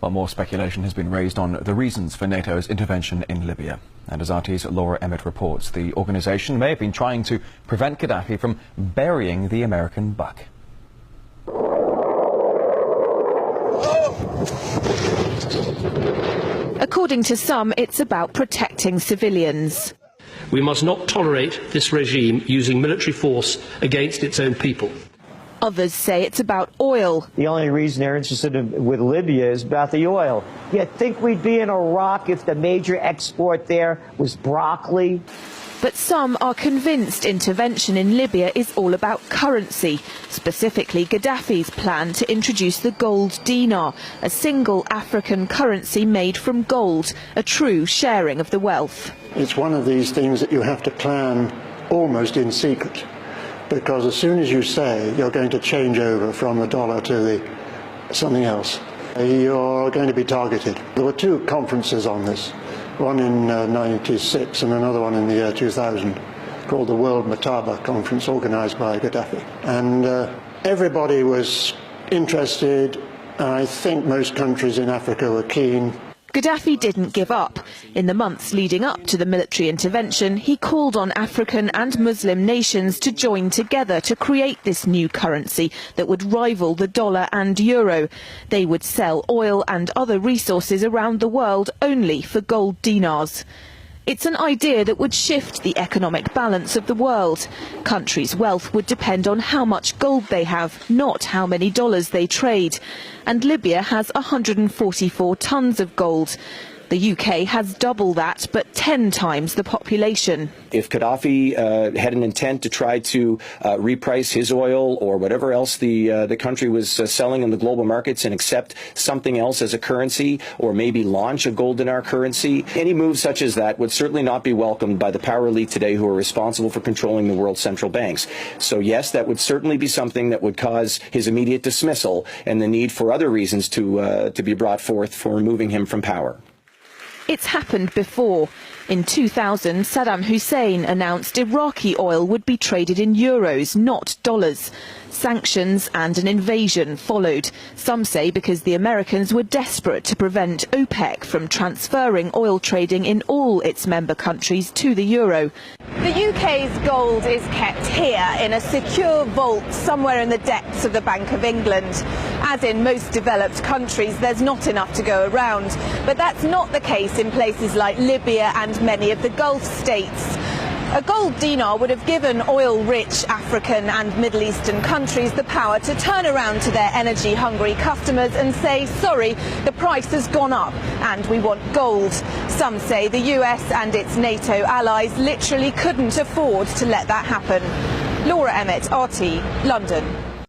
While more speculation has been raised on the reasons for NATO's intervention in Libya. And as RT's Laura Emmett reports, the organisation may have been trying to prevent Gaddafi from burying the American buck. According to some, it's about protecting civilians. We must not tolerate this regime using military force against its own people. Others say it's about oil. The only reason they're interested with Libya is about the oil. You'd think we'd be in Iraq if the major export there was broccoli. But some are convinced intervention in Libya is all about currency, specifically Gaddafi's plan to introduce the gold dinar, a single African currency made from gold, a true sharing of the wealth. It's one of these things that you have to plan almost in secret, because as soon as you say you're going to change over from the dollar to something else, you're going to be targeted. There were two conferences on this. One in '96 and another one in the year 2000, called the World Mataba Conference, organised by Gaddafi. And everybody was interested, and I think most countries in Africa were keen. Gaddafi didn't give up. In the months leading up to the military intervention, he called on African and Muslim nations to join together to create this new currency that would rival the dollar and euro. They would sell oil and other resources around the world only for gold dinars. It's an idea that would shift the economic balance of the world. Countries' wealth would depend on how much gold they have, not how many dollars they trade. And Libya has 144 tons of gold. The UK has double that, but 10 times the population. If Gaddafi had an intent to try to reprice his oil or whatever else the country was selling in the global markets and accept something else as a currency, or maybe launch a gold dinar currency, any move such as that would certainly not be welcomed by the power elite today who are responsible for controlling the world's central banks. So yes, that would certainly be something that would cause his immediate dismissal and the need for other reasons to be brought forth for removing him from power. It's happened before. In 2000, Saddam Hussein announced Iraqi oil would be traded in euros, not dollars. Sanctions and an invasion followed. Some say because the Americans were desperate to prevent OPEC from transferring oil trading in all its member countries to the euro. The UK's gold is kept here in a secure vault somewhere in the depths of the Bank of England. As in most developed countries, there's not enough to go around. But that's not the case in places like Libya and many of the Gulf states. A gold dinar would have given oil-rich African and Middle Eastern countries the power to turn around to their energy-hungry customers and say, sorry, the price has gone up and we want gold. Some say the US and its NATO allies literally couldn't afford to let that happen. Laura Emmett, RT, London.